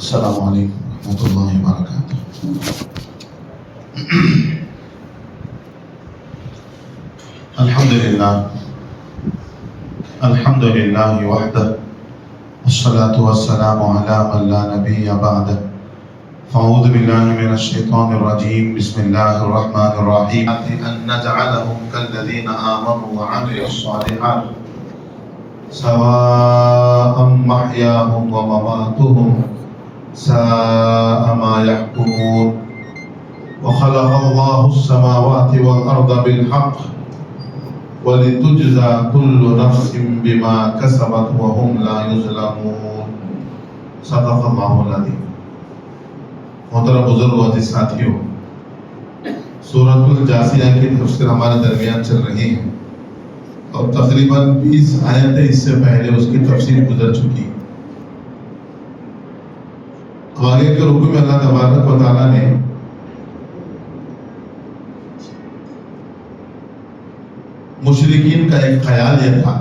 السلام علیکم ورحمۃ اللہ وبرکاتہ۔ الحمد للہ وحدہ والصلاة والسلام علی من لا نبی بعدہ۔ فاعوذ باللہ من الشیطان الرجیم، بسم اللہ الرحمن الرحیم۔ ان نجعلہم کالذین آمنوا وعملوا الصالحات سواء محیاہم ومماتہم ساء ما يحكمون۔ وخلق الله السماوات والأرض بالحق ولتجزى كل نفس بما كسبت وهم لا يظلمون۔ صدق اللہ العظیم۔ محترم بزرگ و عزیز ساتھیوں، سورۃ الجاثیہ کی تفسیر ہمارے درمیان چل رہی ہے اور تقریباً 20 آیتیں اس سے پہلے اس کی تفسیر گزر چکی۔ آگے کے رکوع میں اللہ تبارک و تعالیٰ نے مشرکین کا ایک خیال یہ تھا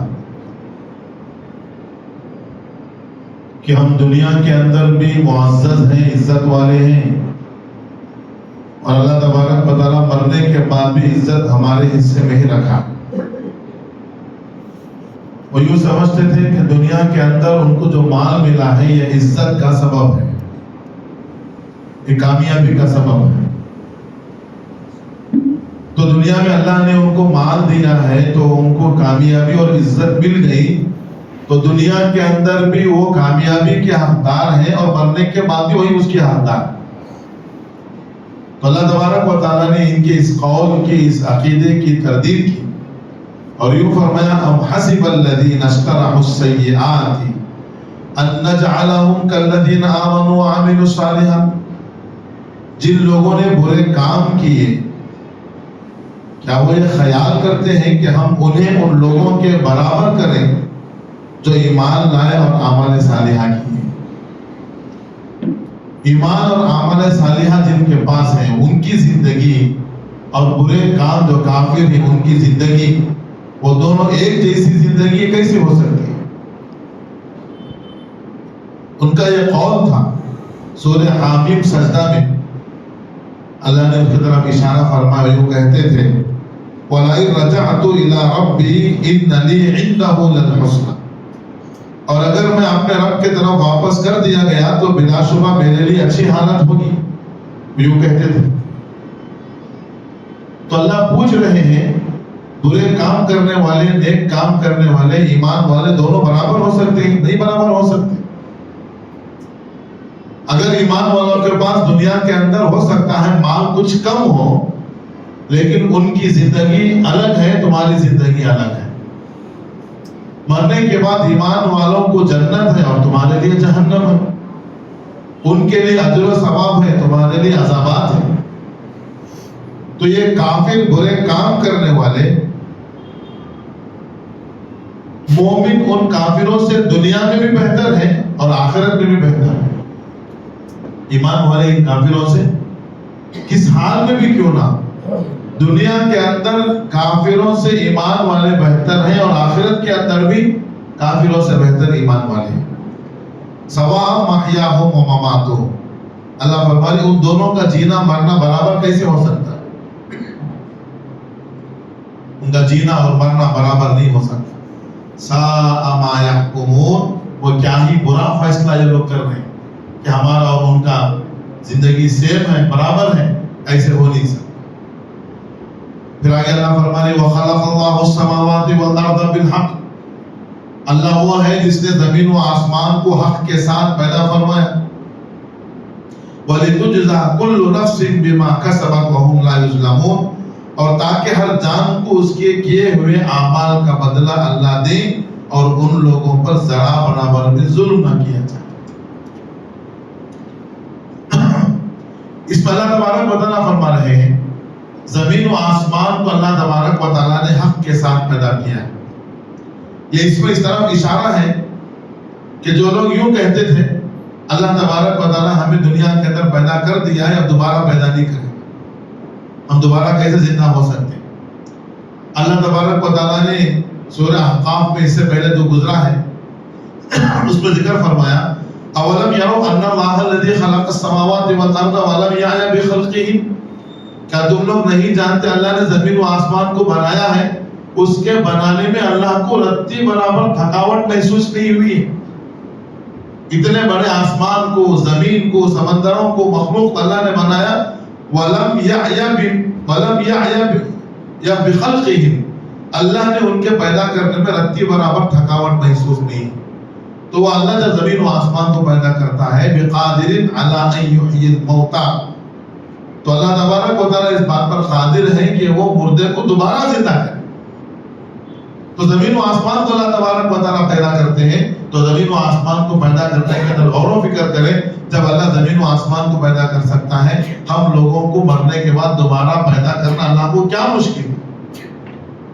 کہ ہم دنیا کے اندر بھی معزز ہیں، عزت والے ہیں، اور اللہ تبارک و تعالیٰ مرنے کے بعد بھی عزت ہمارے حصے میں ہی رکھا۔ وہ یوں سمجھتے تھے کہ دنیا کے اندر ان کو جو مال ملا ہے یہ عزت کا سبب ہے، یہ کامیابی کا سبب ہے۔ تو دنیا میں اللہ نے ان کو مال دیا ہے تو ان کو کامیابی اور عزت مل گئی، تو دنیا کے اندر بھی وہ کامیابی کے حقدار ہیں اور مرنے کے بعد بھی وہی اس کے حقدار۔ تو اللہ تبارک و تعالیٰ نے ان کے اس قول کی، اس عقیدے کی تردید کی اور یوں فرمایا ام حسب الذین اجترحوا السیئات ان نجعلہم کالذین آمنوا وعملوا الصالحات۔ جن لوگوں نے برے کام کیے، کیا وہ یہ خیال کرتے ہیں کہ ہم انہیں ان لوگوں کے برابر کریں جو ایمان لائے اور اعمال صالحہ کیے؟ ایمان اور اعمال صالحہ جن کے پاس ہیں ان کی زندگی اور برے کام جو کافر ہیں ان کی زندگی، وہ دونوں ایک جیسی زندگی کیسے ہو سکتی ہے؟ ان کا یہ قول تھا۔ سورہ حامیم سجدہ میں اللہ نے اس کی طرف اشارہ فرمایا، یوں کہتے تھے وَلَئِن رَجَعْتُ إِلَىٰ رَبِّي إِنَّ لِي عِندَهُ لَلْحُسْنَىٰ۔ اور اگر میں اپنے رب کی طرف واپس کر دیا گیا تو بلا شبہ میرے لیے اچھی حالت ہوگی، یوں کہتے تھے۔ تو اللہ پوچھ رہے ہیں برے کام کرنے والے، نیک کام کرنے والے، ایمان والے دونوں برابر ہو سکتے ہیں؟ نہیں برابر ہو سکتے۔ اگر ایمان والوں کے پاس دنیا کے اندر ہو سکتا ہے مال کچھ کم ہو، لیکن ان کی زندگی الگ ہے، تمہاری زندگی الگ ہے۔ مرنے کے بعد ایمان والوں کو جنت ہے اور تمہارے لیے جہنم ہے۔ ان کے لیے اجر و ثواب ہے، تمہارے لیے عذابات ہیں۔ تو یہ کافر، برے کام کرنے والے، مومن ان کافروں سے دنیا میں بھی بہتر ہیں اور آخرت میں بھی بہتر ہیں۔ ایمان والے ان کافروں سے کس حال میں بھی کیوں نہ، دنیا کے اندر کافروں سے ایمان والے بہتر ہیں اور آخرت کے اندر بھی کافروں سے بہتر ایمان والے ہیں۔ سواء محیاہم ومماتہم، اللہ فرمائے ان دونوں کا جینا مرنا برابر کیسے ہو سکتا ہے؟ ان کا جینا اور مرنا برابر نہیں ہو سکتا۔ ساء ما یحکمون، وہ کیا ہی برا فیصلہ یہ لوگ کر رہے ہیں کہ ہمارا اور ان کا زندگی سیم ہے، برابر ہے، ایسے ہو نہیں سکتا۔ پھر آگے اللہ فرمانے وَخَلَقَ اللَّهُ السَّمَاوَاتِ وَالْأَرْضَ بِالْحَقِّ، اللہ وہ ہے جس نے زمین و آسمان کو حق کے ساتھ پیدا فرمایا۔ وَلِتُجْزَى كُلُّ نَفْسٍ بِمَا كَسَبَتْ وَهُمْ لَا يُظْلَمُونَ، اور تاکہ ہر جان کو اس کے کیے ہوئے اعمال کا بدلہ اللہ دے اور ان لوگوں پر ذرا برابر بھی ظلم نہ کیا جائے۔ اس پر اللہ تبارک و تعالیٰ فرما رہے ہیں زمین و آسمان کو اللہ تبارک و تعالیٰ نے حق کے ساتھ پیدا کیا ہے۔ یہ اس میں اس طرف اشارہ ہے کہ جو لوگ یوں کہتے تھے اللہ تبارک و تعالیٰ ہمیں دنیا کے اندر پیدا کر دیا ہے، اب دوبارہ پیدا نہیں کرے، ہم دوبارہ کیسے زندہ ہو سکتے ہیں؟ اللہ تبارک و تعالیٰ نے سورہ احقاف میں اس سے پہلے جو گزرا ہے اس میں ذکر فرمایا اولم یروا ان اللہ الذی خلق السماوات والارض ولم یعی بخلقہم، کیا تم لوگ نہیں جانتے اللہ نے زمین و آسمان کو بنایا ہے، اس کے بنانے میں اللہ کو رتی برابر تھکاوٹ محسوس نہیں ہوئی ہے؟ اتنے بڑے آسمان کو، زمین کو، سمندروں کو، مخلوق اللہ نے بنایا، ولم یعی بخلقہم، اللہ نے ان کے پیدا کرنے میں رتی برابر تھکاوٹ محسوس نہیں. تو وہ اللہ جب زمین و آسمان کو پیدا کرتا ہے بقادر علی ان یحیی الموتى، تو اللہ تبارک و تعالیٰ اس بات پر قادر ہے کہ وہ مردے کو دوبارہ زندہ کرے. تو زمین و آسمان کو اللہ تبارک و تعالیٰ پیدا کرتے ہیں. تو زمین و آسمان کو پیدا کرنے کے اندر غور و فکر کریں، جب اللہ زمین و آسمان کو پیدا کر سکتا ہے، ہم لوگوں کو مرنے کے بعد دوبارہ پیدا کرنا اللہ کو کیا مشکل ہے؟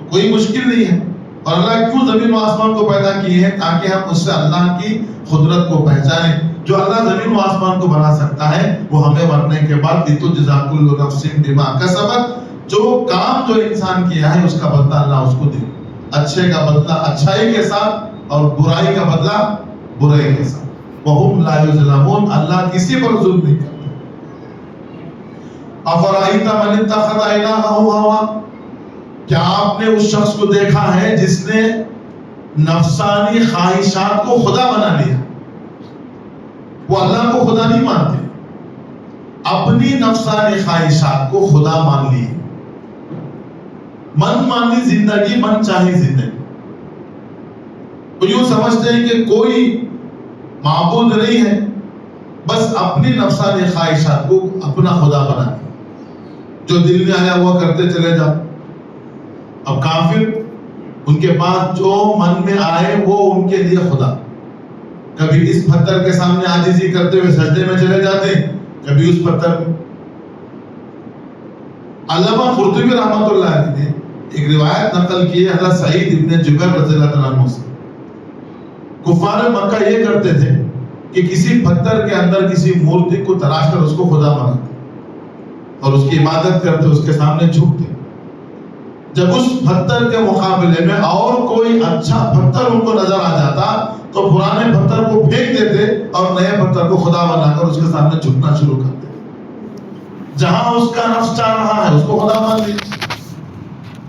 کوئی مشکل نہیں ہے. اور اللہ کیوں زمین و آسمان کو پیدا کیے ہیں؟ تاکہ ہم اس سے اللہ کی قدرت کو پہچانیں. جو اللہ زمین و آسمان کو بنا سکتا ہے وہ ہمیں مرنے کے بعد لتجزی کل نفس بما کسبت، جو کام جو انسان کیا ہے اس کا بدلہ اللہ اس کو دے. اچھے کا بدلہ اچھائی کے ساتھ اور برائی کا بدلہ برائی کے ساتھ. وَهُمْ لَا يُظْلَمُونَ، اللہ کسی پر ظلم نہیں کرتا. أَفَرَأَيْتَ مَنِ اتَّخَذَ إِلَٰهَهُ هَوَاهُ، کیا آپ نے اس شخص کو دیکھا ہے جس نے نفسانی خواہشات کو خدا بنا لیا؟ وہ اللہ کو خدا نہیں مانتے، اپنی نفسانی خواہشات کو خدا مان لیے. من مانی زندگی، من چاہی زندگی. وہ یوں سمجھتے ہیں کہ کوئی معبود نہیں ہے، بس اپنی نفسانی خواہشات کو اپنا خدا بنا لیا. جو دل میں آیا ہوا کرتے چلے جاؤ. اب کافر، ان کے پاس جو من میں آئے وہ ان کے لیے خدا. کبھی اس پتھر کے سامنے عاجزی کرتے ہوئے سجدے میں چلے جاتے، کبھی اس پتھر میں. علامہ قرطبی رحمۃ اللہ علیہ نے ایک روایت نقل کی ہے حضرت سعید ابن جبیر رضی اللہ عنہ سے. کفار مکہ یہ کرتے تھے کہ کسی پتھر کے اندر کسی مورتی کو تراش کر اس کو خدا مانتے اور اس کی عبادت کرتے، اس کے سامنے جھکتے. جب اس پتھر کے مقابلے میں اور کوئی اچھا پتھر ان کو نظر آ جاتا تو پرانے پتھر کو پھینک دیتے اور نئے پتھر کو خدا بنا کر اس کے سامنے جھکنا شروع کر دیتے. جہاں اس کا نفس چاہ رہا ہے اس کو خدا مان لیتے.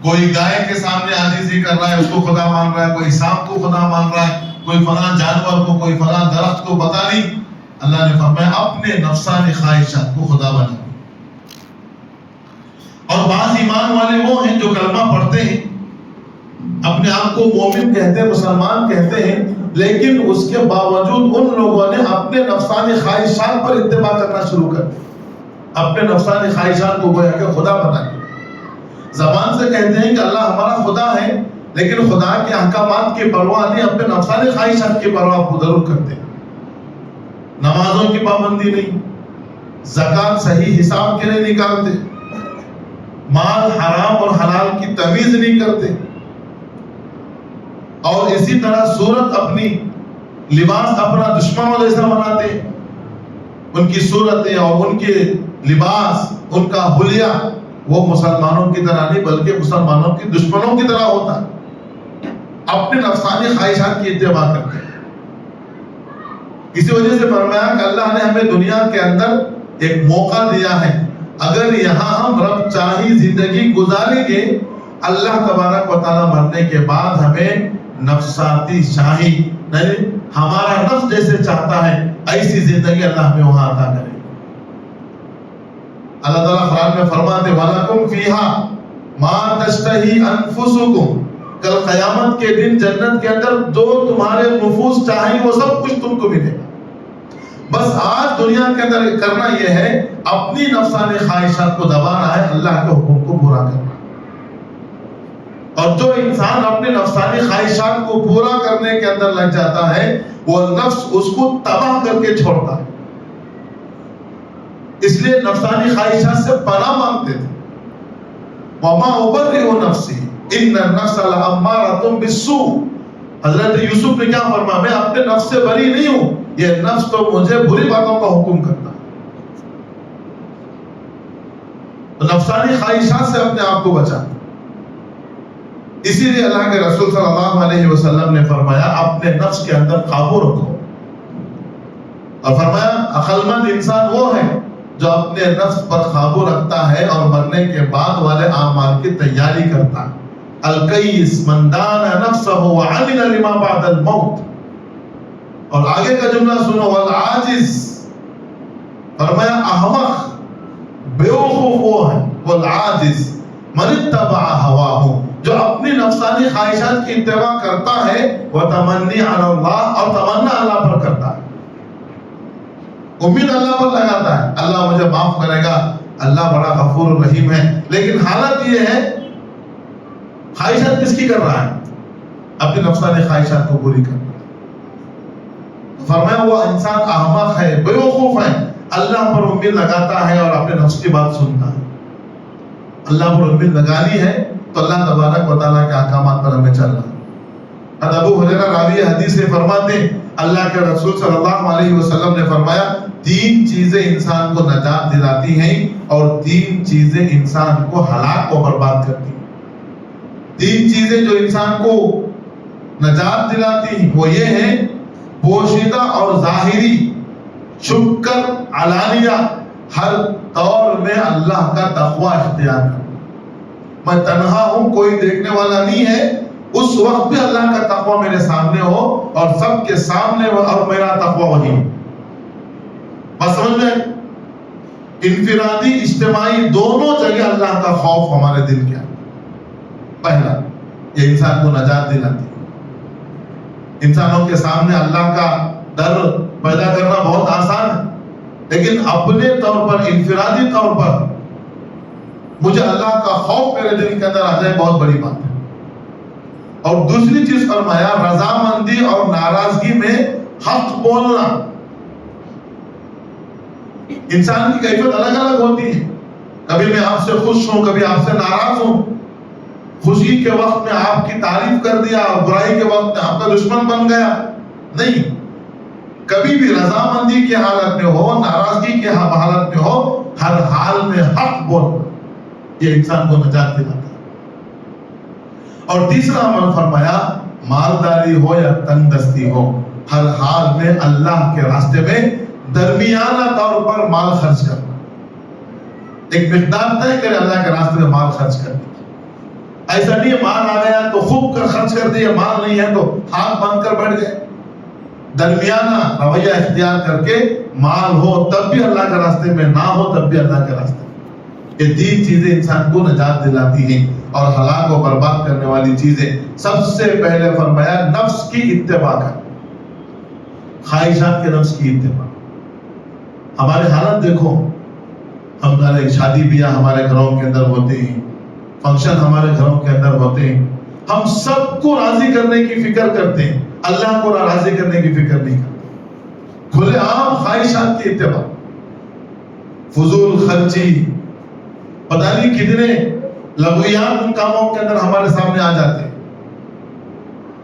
کوئی گائے کے سامنے عاجزی کر رہا ہے اس کو خدا مان رہا ہے، کوئی سانپ کو خدا مان رہا ہے، کوئی فلاں جانور کو، کوئی فلاں درخت کو. پتہ نہیں. اللہ نے فرمایا اپنے نفسانی خواہشات کو خدا بنا. اور بعض ایمان والے وہ ہیں جو کلمہ پڑھتے ہیں، اپنے آپ کو مومن کہتے ہیں، مسلمان کہتے ہیں، لیکن اس کے باوجود ان لوگوں نے اپنے نفسانی خواہشات پر اتباع کرنا شروع کر دیا. اپنے نفسانی خواہشات کو گویا کہ خدا بنا دیا. زبان سے کہتے ہیں کہ اللہ ہمارا خدا ہے، لیکن خدا کے احکامات کی پرواہ نہیں، اپنے نفسانی خواہشات کی پرواہ ضرور کرتے ہیں. نمازوں کی پابندی نہیں، زکوٰۃ صحیح حساب کے نہیں نکالتے، مال حرام اور حلال کی تمیز نہیں کرتے، اور اسی طرح صورت اپنی، لباس اپنا دشمنوں جیسا بناتے. ان کی صورتیں اور ان کے لباس، ان کا حلیہ وہ مسلمانوں کی طرح نہیں بلکہ مسلمانوں کی دشمنوں کی طرح ہوتا. اپنے نفسانی خواہشات کی اتباع کرتے. اسی وجہ سے فرمایا کہ اللہ نے ہمیں دنیا کے اندر ایک موقع دیا ہے، اگر یہاں ہم رب چاہی زندگی گزاریں گے، اللہ تبارک و تعالیٰ مرنے کے بعد ہمیں نفساتی شاہی، نہیں ہمارا نفس جیسے چاہتا ہے ایسی زندگی اللہ ہمیں وہاں عطا کرے. اللہ تعالیٰ قرآن میں فرماتے وَلَكُمْ فِيهَا مَا تَشْتَهِي أَنفُسُكُمْ، کل قیامت کے دن جنت کے اندر جو تمہارے نفوس چاہیں وہ سب کچھ تم کو ملے گا. بس آج دنیا کے اندر کرنا یہ ہے اپنی نفسانی خواہشات کو دبانا ہے، اللہ کے حکم کو پورا کرنا. اور جو انسان اپنے نفسانی خواہشات کو پورا کرنے کے اندر لگ جاتا ہے وہ نفس اس کو تباہ کر کے چھوڑتا ہے. اس لیے نفسانی خواہشات سے پناہ مانگتے تھے. وَمَا أُبَرِّئُ نَفْسِي إِنَّ النَّفْسَ لَأَمَّارَةٌ بِالسُّوءِ. حضرت یوسف نے کیا فرمایا؟ میں اپنے نفس سے بری نہیں ہوں، یہ نفس تو مجھے بری باتوں کا حکم کرتا ہے. نفسانی خواہشات سے اپنے آپ کو بچا. اسی لیے اللہ کے رسول صلی اللہ علیہ وسلم نے فرمایا اپنے نفس کے اندر قابو رکھو. اور فرمایا عقل مند انسان وہ ہے جو اپنے نفس پر قابو رکھتا ہے اور مرنے کے بعد والے اعمال کی تیاری کرتا ہے. الکیس من دان نفسہ وعمل لما بعد الموت. اور آگے کا جملہ سنو، والعاجز، فرمایا احمق بیوقوف وہ ہے، والعاجز من اتبع ہواہ، جو اپنی نفسانی خواہشات کی اتباع کرتا ہے، وتمنی علی اللہ، اور تمنا اللہ پر کرتا ہے، امید اللہ پر لگاتا ہے اللہ مجھے معاف کرے گا، اللہ بڑا غفور الرحیم ہے. لیکن حالت یہ ہے خواہشات کس کی کر رہا ہے؟ اپنی نفسانی خواہشات کو پوری کرنا. فرمایا وہ انسان احمق ہے، بیوقوف ہے، اللہ پر امید لگاتا ہے اور اپنے نفس کی بات سنتا ہے. اللہ پر امید لگانی ہے تو اللہ تبارک و تعالیٰ کے احکامات پر ہمیں چلنا. ابو ہریرہ راوی حدیث سے فرماتے ہیں اللہ کے رسول صلی اللہ علیہ وسلم نے فرمایا 3 چیزیں انسان کو نجات دلاتی ہیں اور 3 چیزیں انسان کو ہلاک و برباد کرتی ہیں. 3 چیزیں جو انسان کو نجات دلاتی ہیں وہ یہ ہیں: پوشیدہ اور ظاہری، چھپ کر علانیہ، ہر طور میں اللہ کا تقوی اختیار کرنا. میں تنہا ہوں، کوئی دیکھنے والا نہیں ہے، اس وقت بھی اللہ کا تقوی میرے سامنے ہو اور سب کے سامنے اور میرا تقوی وہی ہو. بس سمجھ میں انفرادی اجتماعی دونوں جگہ اللہ کا خوف ہمارے دل کے اندر. پہلا یہ انسان کو نجات دلاتی ہے. انسانوں کے سامنے اللہ کا ڈر پیدا کرنا بہت آسان ہے، لیکن اپنے طور پر، انفرادی طور پر مجھے اللہ کا خوف میرے دل کے اندر آ جائے، بہت بڑی بات ہے. اور دوسری چیز فرمایا رضامندی اور ناراضگی میں حق بولنا. انسان کی کیفیت الگ الگ ہوتی ہے، کبھی میں آپ سے خوش ہوں، کبھی آپ سے ناراض ہوں. خوشی کے وقت میں آپ کی تعریف کر دیا اور برائی کے وقت میں آپ کا دشمن بن گیا. نہیں، کبھی بھی رضامندی کی حالت میں ہو، ناراضگی کی حالت میں ہو، ہر حال میں حق بولنا، یہ انسان کو نجات دلاتا ہے. اور تیسرا عمل فرمایا مالداری ہو یا تنگ دستی ہو، ہر حال میں اللہ کے راستے میں درمیانہ طور پر مال خرچ کرنا. ایک مقدار طے کرے اللہ کے راستے میں مال خرچ کرنا. ایسا نہیں مال آ گیا تو خوب کر خرچ کر دیا، مال نہیں ہے تو ہاتھ باندھ کر بیٹھ گئے. درمیانہ رویہ اختیار کر کے مال ہو تب بھی اللہ کے راستے میں، نہ ہو تب بھی اللہ کے راستے میں. یہ 3 چیزیں انسان کو نجات دلاتی ہیں اور ہلاک و برباد کرنے والی چیزیں. سب سے پہلے فرمایا نفس کی اتباع کر، خواہشات کے نفس کی اتباع. ہمارے حالت دیکھو، ہمارے شادی بیاہ ہمارے گھروں کے اندر ہوتے ہیں، فنکشن ہمارے گھروں کے اندر ہوتے ہیں، ہم سب کو راضی کرنے کی فکر کرتے ہیں، اللہ کو راضی کرنے کی فکر نہیں کرتے. کھلے عام خواہشات کی اتباع، فضول خرچی، پتہ نہیں کتنے لغویات ان کاموں کے اندر ہمارے سامنے آ جاتے ہیں.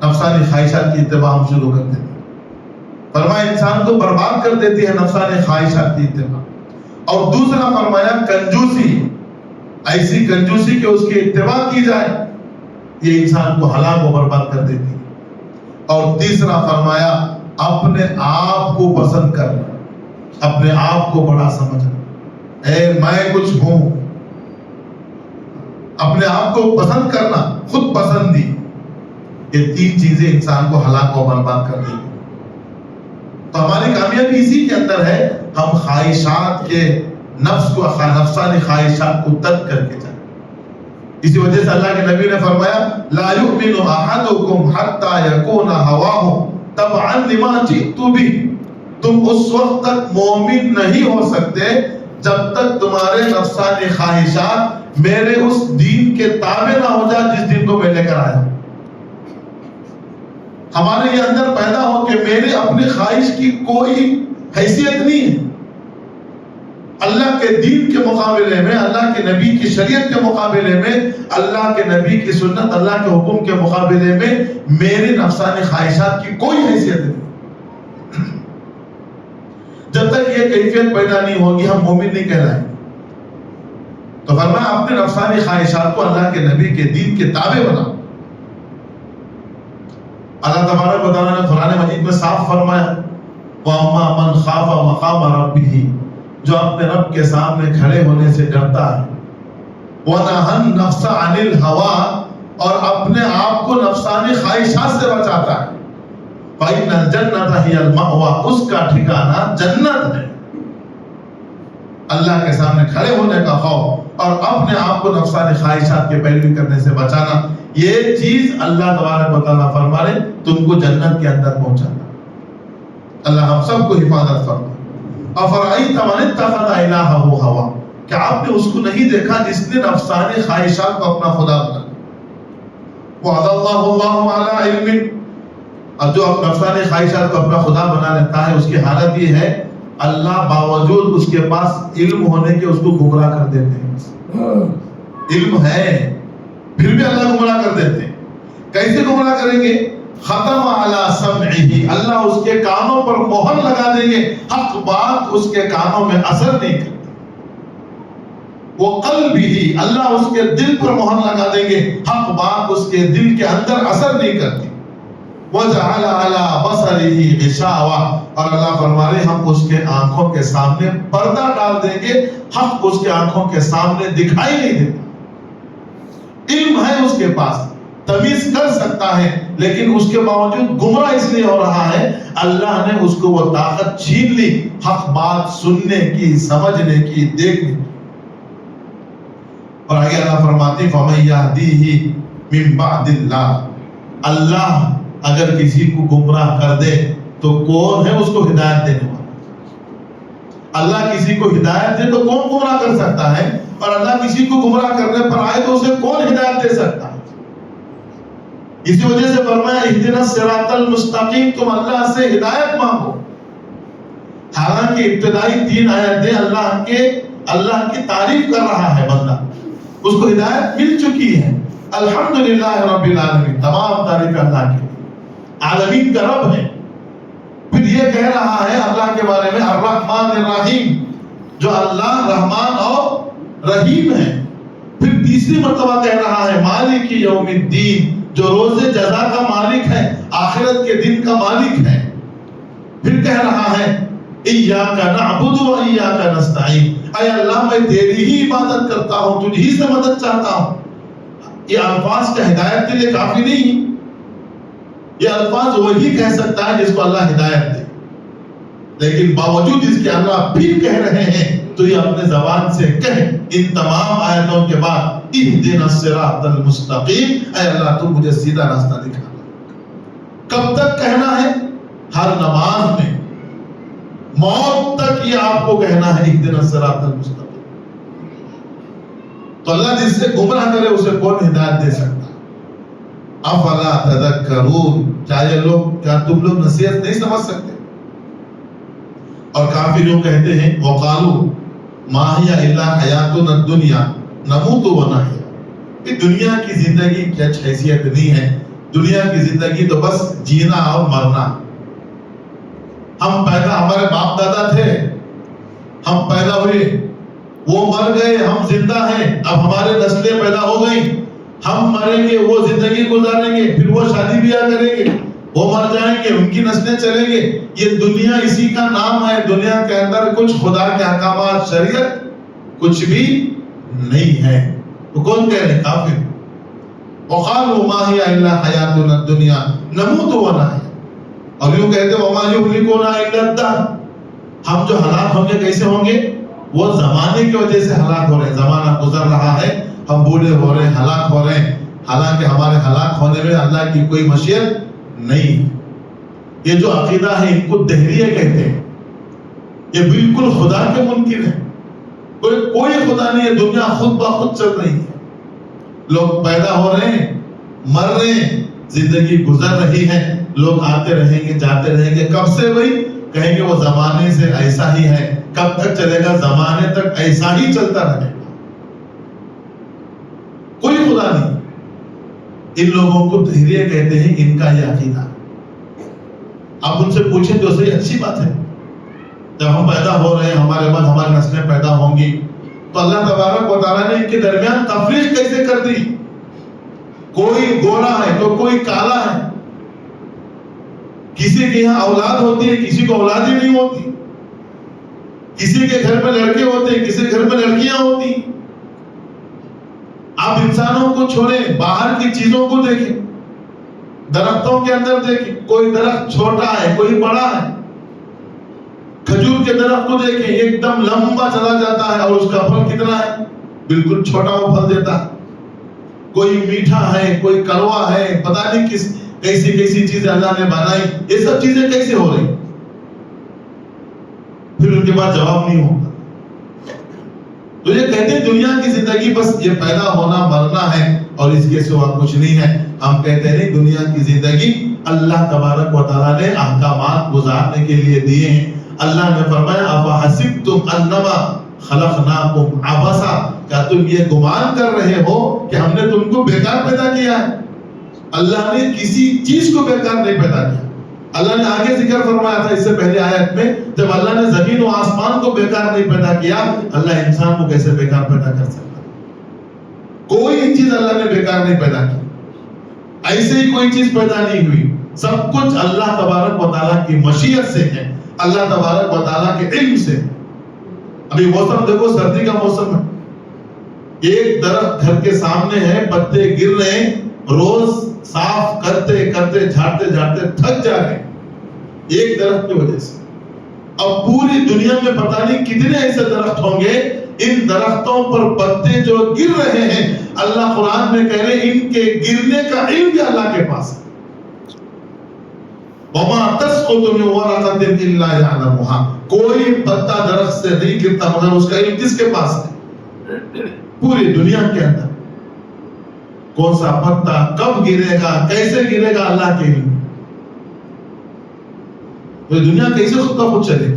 نفسانی خواہشات کی اتباع ہم شروع کر دیتے ہیں. فرمایا انسان کو برباد کر دیتی ہے نفسانی خواہشات کی اتباع. اور دوسرا فرمایا کنجوسی، ایسی کنجوسی کہ اس کی اتباع کی جائے، یہ انسان کو ہلاک و برباد کر دیتی ہے. اور تیسرا فرمایا اپنے آپ کو پسند کرنا، اپنے آپ کو بڑا سمجھنا، میں کچھ ہوں، اپنے آپ کو پسند کرنا، خود پسندی. یہ 3 چیزیں انسان کو ہلاک و برباد کر دیتی. تو ہماری کامیابی اسی کے اندر ہے، ہم خواہشات کے نفس کو، نفسانی خواہشات کو ترک کر کے جائیں. اسی وجہ سے اللہ کے نبی نے فرمایا لا یؤمن احدکم حتی یکون ہواہ تبعا لما جئت بہ. تم اس وقت تک مومن نہیں ہو سکتے جب تک تمہارے نفسانی خواہشات میرے اس دین کے تابع نہ ہو جائے جس دین کو میں لے کر آیا. ہمارے یہ اندر پیدا ہو کہ میرے اپنی خواہش کی کوئی حیثیت نہیں ہے. اللہ کے دین کے مقابلے میں، اللہ کے نبی کی شریعت کے مقابلے میں، اللہ کے نبی کی سنت، اللہ کے حکم کے مقابلے میں میری نفسانی خواہشات کی کوئی حیثیت نہیں. جب تک یہ کیفیت پیدا نہیں ہوگی ہم مومن نہیں کہلائیں. تو فرمایا اپنے نفسانی خواہشات کو اللہ کے نبی کے دین کے تابع بنا. اللہ تبارک و تعالیٰ نے قرآن مجید میں صاف فرمایا وَأَمَّا مَنْ خَافَ مَقَامَ رَبِّهِ، جو اپنے رب کے سامنے کھڑے ہونے سے ڈرتا ہے، وَنَهَى النَّفْسَ عَنِ الْهَوَىٰ، اور اپنے آپ کو نفسانی خواہشات سے بچاتا ہے، فَإِنَّ الْجَنَّةَ هِيَ الْمَأْوَىٰ، اس کا ٹھکانہ جنت ہے۔ اللہ کے سامنے کھڑے ہونے کا خوف اور اپنے آپ کو نفسانی خواہشات کے پیروی کرنے سے بچانا، یہ چیز اللہ تبارک و تعالیٰ فرما رہے تم کو جنت کے اندر پہنچانا۔ اللہ ہم سب کو حفاظت فرمائے۔ أَفَرَأَيْتَ مَنِ اتَّخَذَ إِلَٰهَهُ هَوَىٰ، کہ آپ نے اس کو نہیں دیکھا جس نے نفسانی خواہشات کو اپنا خدا بنا، وَأَضَلَّهُ اللَّهُ عَلَىٰ عِلْمٍ، اور جو نفسانی خواہشات کو اپنا خدا بنا لیتا ہے، اس کی حالت یہ ہے اللہ باوجود اس کے پاس علم ہونے کے اس کو گمراہ کر دیتے ہیں۔ علم ہے پھر بھی اللہ گمراہ کر دیتے ہیں۔ کیسے گمراہ کریں گے؟ ختم علی سمعہ، اللہ اس کے کانوں پر مہر لگا دیں گے، حق بات اس کے کانوں میں اثر نہیں کرتی۔ وہ قلبہ، اللہ اس کے دل پر مہر لگا دیں گے، حق بات اس کے دل کے اندر اثر نہیں کرتی۔ وَجَعَلَ عَلَى بَصَرِهِ غِشَاوَةً، اور اللہ فرما رہے ہم اس کے آنکھوں کے سامنے پردہ ڈال دیں گے، حق اس کے آنکھوں کے سامنے دکھائی نہیں دیتا۔ علم ہے اس کے پاس، تمیز کر سکتا ہے، لیکن اس کے باوجود گمراہ اس لیے ہو رہا ہے اللہ نے اس کو وہ طاقت چھین لی حق بات سننے کی، سمجھنے کی، دیکھنے کی۔ اور آگے اللہ فرماتے فَمَن يَهْدِيهِ مِن بَعْدِ اللَّهِ، اللہ اگر کسی کو گمراہ کر دے تو کون ہے اس کو ہدایت دینے والا؟ اللہ کسی کو ہدایت دے تو کون گمراہ کر سکتا ہے؟ اور اللہ کسی کو گمراہ کرنے پر آئے تو اسے کون ہدایت دے سکتا ہے؟ اسی وجہ سے فرمایا اہدنا الصراط المستقیم، تم اللہ سے ہدایت مانگو۔ حالانکہ ابتدائی 3 آیتیں اللہ کی تعریف کر رہا ہے بندہ، اس کو ہدایت مل چکی ہے۔ الحمدللہ رب العالمین، تمام تعریف اللہ کی، عالمین کا رب ہے۔ پھر یہ کہہ رہا ہے اللہ کے بارے میں الرحمن الرحیم، جو اللہ رحمان اور رحیم ہے۔ پھر تیسری مرتبہ کہہ رہا ہے مالک یوم الدین، جو روز جزا کا مالک ہے، آخرت کے دن کا مالک ہے۔ پھر کہہ رہا ہے ایاک نعبد و ایاک نستعین، اے اللہ میں تیری ہی عبادت کرتا ہوں، تجھ ہی سے مدد چاہتا ہوں۔ یہ الفاظ کا ہدایت کے لیے کافی نہیں، یہ الفاظ وہی کہہ سکتا ہے جس کو اللہ ہدایت دے، لیکن باوجود اس کے اللہ پھر کہہ رہے ہیں تو یہ اپنے زبان سے کہہ ان تمام آیتوں کے بعد اہدنا الصراط المستقیم، اے اللہ تو مجھے سیدھا راستہ دکھا۔ کب تک کہنا ہے؟ ہر نماز میں، موت تک یہ آپ کو کہنا ہے اہدنا الصراط المستقیم۔ تو اللہ جس سے گمراہ کرے اسے کون ہدایت دے سکتا؟ افلا تذکرون، کیا تم لوگ نصیحت نہیں سمجھ سکتے؟ اور کافی لوگ کہتے ہیں وقالو ما ہی الا حیاتنا الدنیا نموت و نحیا، یہ دنیا کی زندگی کیا حیثیت نہیں ہے، دنیا کی زندگی تو بس جینا اور مرنا۔ ہم پیدا، ہمارے باپ دادا تھے، ہم پیدا ہوئے، وہ مر گئے، ہم زندہ ہیں، اب ہمارے نسلیں پیدا ہو گئیں، ہم مریں گے، وہ زندگی گزاریں گے، پھر وہ شادی بیاہ کریں گے، وہ مر جائیں گے، ان کی نسلیں چلیں گے۔ یہ دنیا اسی کا نام ہے، دنیا کے اندر کچھ خدا کے احکامات، شریعت کچھ بھی نہیں ہے۔ تو کون کہہ رہے؟ کافر۔ وقالوا ما هي الا حیاتنا الدنیا نموت و نحیا، اور یوں کہتے وما یهلکنا الا الدہر، ہم جو ہلاک ہوں گے کیسے ہوں گے؟ وہ زمانے کی وجہ سے ہلاک ہو رہے ہیں، زمانہ گزر رہا ہے، ہم بوڑھے ہو رہے ہیں، ہلاک ہو رہے ہیں، حالانکہ ہمارے ہلاک ہونے میں اللہ کی کوئی مشیت نہیں۔ یہ جو عقیدہ ہے ان کو دہریہ کہتے ہیں، یہ بالکل خدا کے منکر ہے۔ کوئی خدا نہیں ہے، دنیا خود بخود چل رہی ہے، لوگ پیدا ہو رہے ہیں، مر رہے ہیں، زندگی گزر رہی ہے، لوگ آتے رہیں گے، جاتے رہیں گے۔ کب سے بھائی؟ کہیں گے وہ زمانے سے ایسا ہی ہے۔ کب تک چلے گا؟ زمانے تک ایسا ہی چلتا رہے گا، کوئی خدا نہیں۔ ان لوگوں کو دہریہ کہتے ہیں، ان کا یہ عقیدہ۔ آپ ان سے پوچھیں تو صحیح، اچھی بات ہے، جب ہم پیدا ہو رہے ہیں، ہمارے بعد ہماری نسلیں پیدا ہوں گی، تو اللہ تبارک و تعالیٰ نے ان کے درمیان تفریق کیسے کر دی؟ کوئی گورا ہے تو کوئی کالا ہے، کسی کے یہاں اولاد ہوتی ہے، کسی کو اولاد ہی نہیں ہوتی، کسی کے گھر میں لڑکے ہوتے ہیں، کسی کے گھر میں لڑکیاں ہوتی ہیں۔ آپ انسانوں کو چھوڑیں، باہر کی چیزوں کو دیکھیں، درختوں کے اندر دیکھیں، کوئی درخت چھوٹا ہے کوئی بڑا ہے۔ کھجور کے درخت کو دیکھیں، ایک دم لمبا چلا جاتا ہے اور اس کا پھل کتنا ہے، بالکل چھوٹا وہ پھل دیتا ہے۔ کوئی میٹھا ہے کوئی کڑوا ہے، پتہ نہیں کیسی کیسی چیزیں اللہ نے بنائی، یہ سب چیزیں کیسے ہو رہی؟ پھر ان کے بعد جواب نہیں ہوتا۔ تو یہ کہتے ہیں دنیا کی زندگی بس یہ پیدا ہونا مرنا ہے اور اس کے سوا کچھ نہیں ہے۔ ہم کہتے ہیں دنیا کی زندگی اللہ تبارک و تعالیٰ نے احکامات گزارنے کے لیے دیے ہیں۔ اللہ نے فرمایا افحسبتم انما خلقناکم عبثا، کیا تم یہ گمان کر رہے ہو کہ ہم نے تم کو بیکار پیدا کیا ہے؟ اللہ نے کسی چیز کو بیکار نہیں پیدا کیا۔ اللہ نے آگے ذکر فرمایا تھا اس سے پہلے آیت میں، جب اللہ نے زمین و آسمان کو بیکار نہیں پیدا کیا، اللہ انسان کو کیسے بیکار پیدا کر سکتا؟ کوئی چیز اللہ نے بیکار نہیں پیدا کی، ایسے ہی کوئی چیز پیدا نہیں ہوئی، سب کچھ اللہ تبارک و تعالیٰ کی مشیت سے ہے، اللہ تبارک و تعالیٰ کے علم سے۔ ابھی موسم دیکھو، سردی کا موسم ہے، ایک درخت گھر کے سامنے ہے، پتے گر رہے ہیں، روز صاف کرتے کرتے جھاڑتے جھاڑتے تھک جا رہے ہیں ایک درخت کی وجہ سے۔ اب پوری دنیا میں پتہ نہیں کتنے ایسے درخت ہوں گے، ان درختوں پر پتے جو گر رہے ہیں، اللہ قرآن میں کہہ رہے ہیں ان کے گرنے کا علم بھی اللہ کے پاس ہے۔ وَمَا تَسْقُطُ مِنْ وَرَقَةٍ إِلَّا يَعْلَمُهَا، کوئی پتا درخت سے نہیں گرتا مگر اس کا علم کس کے پاس ہے؟ پوری دنیا کے اندر کون سا پتا کب گرے گا کیسے گرے گا اللہ کے علم۔ تو دنیا کیسے خود کا خود چلے گی؟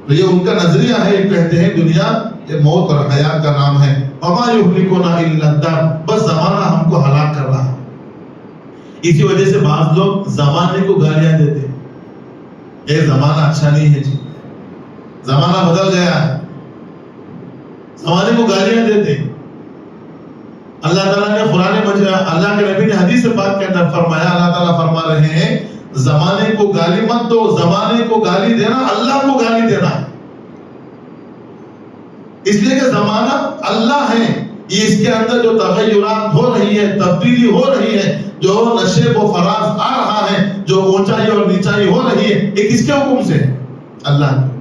تو یہ ان کا نظریہ ہے، یہ کہتے ہیں دنیا یہ موت اور حیات کا نام ہے۔ وَمَا يُهْلِكُنَا إِلَّا الدَّهْرُ، بس زمانہ ہم کو ہلاک کر رہا ہے۔ اسی وجہ سے بعض لوگ زمانے کو گالیاں دیتے ہیں، یہ زمانہ اچھا نہیں ہے جی، زمانہ بدل گیا ہے، زمانے کو گالیاں دیتے ہیں۔ اللہ تعالیٰ نے قرآن مجید، اللہ کے نبی نے حدیث پاک کے اندر فرمایا، اللہ تعالیٰ فرما رہے ہیں زمانے کو گالی مت دو، زمانے کو گالی دینا اللہ کو گالی دینا ہے، اس لیے کہ زمانہ اللہ ہے، یہ اس کے اندر جو تغیرات ہو رہی ہے، تبدیلی ہو رہی ہے، جو نشیب و فراز آ رہا ہے، جو اونچائی اور نیچائی ہو رہی ہے، یہ کس کے حکم سے؟ اللہ کے۔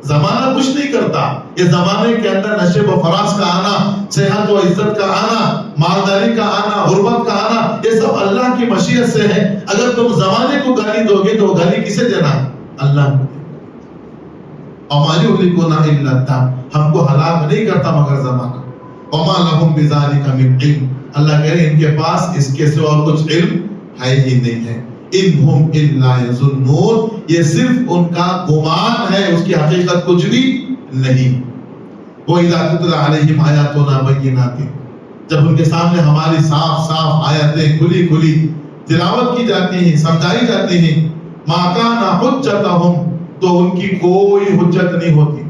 زمانہ کچھ نہیں کرتا، یہ زمانے کے اندر نشیب و فراز کا آنا، صحت و عزت کا آنا، مالداری کا آنا، غربت کا آنا، یہ سب اللہ کی مشیت سے ہے۔ اگر تم زمانے کو گالی دو گے تو گالی کسے دینا ہے؟ اللہ کو۔ وَمَا يُهْلِكُنَا إِلَّا الدَّهْرُ، ہم کو ہلاک نہیں کرتا مگر زمانہ۔ وَمَا لَهُمْ بِذَلِكَ مِنْ عِلْمٍ، اللہ کہہ رہے ہیں ان کے پاس اس کے سوا کچھ علم ہے ہی نہیں ہے۔ إِنْ هُمْ إِلَّا يَظُنُّونَ، یہ صرف ان کا گمان ہے، اس کی حقیقت کچھ بھی نہیں۔ وَإِذَا تُتْلَىٰ عَلَيْهِمْ آيَاتُنَا بَيِّنَاتٍ، جب ان کے سامنے ہماری صاف صاف آیتیں کھلی کھلی تلاوت کی جاتی ہیں، سمجھائی جاتی ہیں، مَا كَانَ حُجَّتَهُمْ، تو ان کی کوئی حجت نہیں ہوتی۔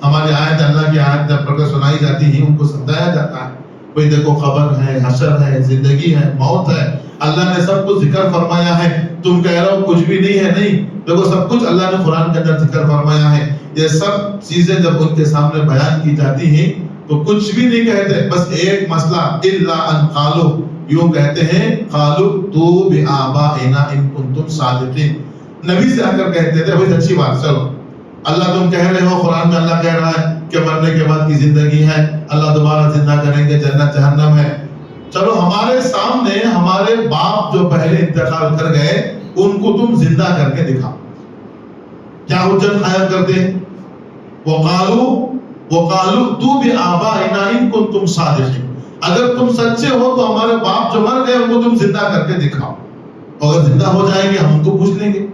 ہماری آیت، اللہ کی آیت جب پڑھ کر سنائی جاتی ہے، ان کو سمجھایا جاتا ہے، کوئی دیکھو قبر ہے، حشر ہے، زندگی ہے، موت ہے، اللہ نے سب کچھ ذکر فرمایا ہے، تم کہہ رہے ہو کچھ بھی نہیں ہے، نہیں، دیکھو سب کچھ اللہ نے قرآن کے اندر ذکر فرمایا ہے۔ یہ سب چیزیں جب ان کے سامنے بیان کی جاتی ہیں تو کچھ بھی نہیں کہتے، بس ایک مسئلہ، الا ان قالوا، یوں کہتے ہیں، قالوا تو بآبائنا ان کنتم صادقین، نبی سے آ کر کہتے تھے بھائی اچھی بات، چلو اللہ تم کہہ رہے ہو، قرآن میں اللہ کہہ رہا ہے کہ مرنے کے بعد کی زندگی ہے، اللہ دوبارہ زندہ کریں گے، جنت جہنم ہے، چلو ہمارے سامنے ہمارے باپ جو پہلے انتقال کر گئے ان کو تم زندہ کر کے دکھاؤ۔ کیا حجت قائم کرتے ہیں؟ وَقَالُوا تُو بِآبَائِنَا إِن كُنتُمْ صَادِقِينَ، اگر تم سچے ہو تو ہمارے باپ جو مر گئے ان کو تم زندہ کر کے دکھاؤ، اگر زندہ ہو جائیں گے ہم کو پوچھ لیں گے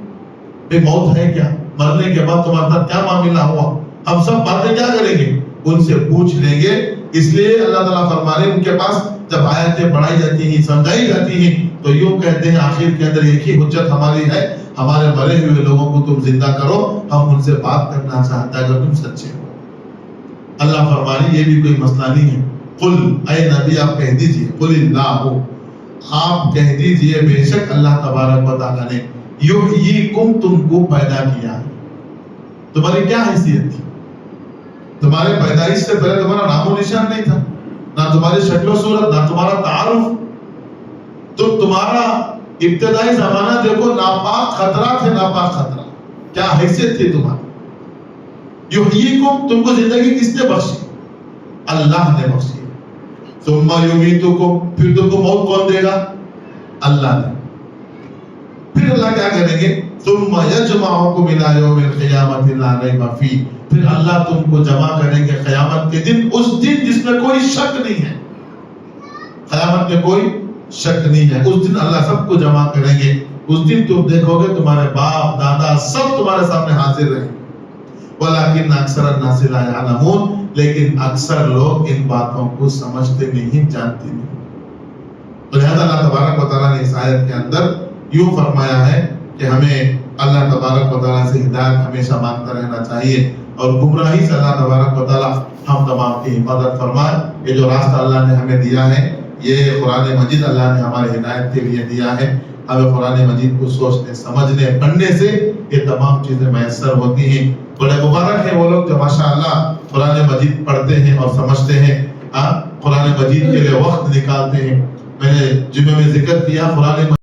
بھئی موت ہے کیا، مرنے کے بعد تمہارے ساتھ کیا معاملہ ہوا، ہم سب باتیں کیا کریں گے، ان سے پوچھ لیں گے۔ اس لیے اللہ تعالیٰ فرما رہے ہیں ان کے پاس جب آیتیں پڑھائی جاتی ہیں، سمجھائی جاتی ہیں، تو یوں کہتے ہیں آخر کے اندر ایک ہی حجت ہماری ہے، ہمارے مرے ہوئے لوگوں کو تم زندہ کرو، ہم ان سے بات کرنا چاہتے ہیں اگر تم سچے ہو۔ اللہ فرما رہے ہیں یہ بھی کوئی مسئلہ نہیں ہے، قل، اے نبی آپ کہہ دیجئے، قل اللہ، آپ کہہ دیجئے بے شک اللہ تبارک و تعالیٰ نے یحییکم تم کو پیدا کیا ہے. تمہاری کیا حیثیت تھی؟ تمہارے پیدائش سے پہلے تمہارا نام و نشان نہیں تھا، نہ تمہاری شکل و صورت، نہ تمہارا تعارف. تمہارا ابتدائی زمانہ دیکھو، ناپاک خطرہ تھے، ناپاک خطرہ. کیا حیثیت تھی تمہاری؟ یحییکم، تم کو زندگی کس نے بخشی؟ اللہ نے بخشی. ثم یمیتکم، پھر تم کو موت کون دے گا؟ اللہ نے. پھر اللہ کیا کریں گے؟ ثم یجمعکم الی یوم القیامۃ لا ریب فیہ، پھر اللہ تم کو جمع کریں گے قیامت کے دن، اس دن جس میں کوئی شک نہیں ہے. قیامت میں کوئی شک نہیں ہے. اس دن اللہ سب کو جمع کریں گے. اس دن تم دیکھو گے تمہارے باپ دادا سب تمہارے سامنے حاضر رہیں. ولیکن اکثر الناس لا یعلمون، لیکن اکثر لوگ ان باتوں کو سمجھتے نہیں، جانتے نہیں. تو لہذا اللہ تبارک و تعالیٰ نے اس آیت کے اندر یوں فرمایا ہے کہ ہمیں اللہ تبارک و تعالیٰ سے ہدایت ہمیشہ مانگتا رہنا چاہیے، اور گمراہی سے اللہ تبارک و تعالیٰ ہم تمام کی حفاظت فرمائے. یہ جو راستہ اللہ نے ہمیں دیا ہے، یہ قرآن مجید اللہ نے ہمارے ہدایت کے لیے دیا ہے. ہمیں قرآن مجید کو سوچنے، سمجھنے، پڑھنے سے یہ تمام چیزیں میسر ہوتی ہیں. بڑے مبارک ہیں وہ لوگ جو ماشاءاللہ قرآن مجید پڑھتے ہیں اور سمجھتے ہیں، قرآن مجید کے لیے وقت نکالتے ہیں. میں نے جمعے میں ذکر کیا، قرآن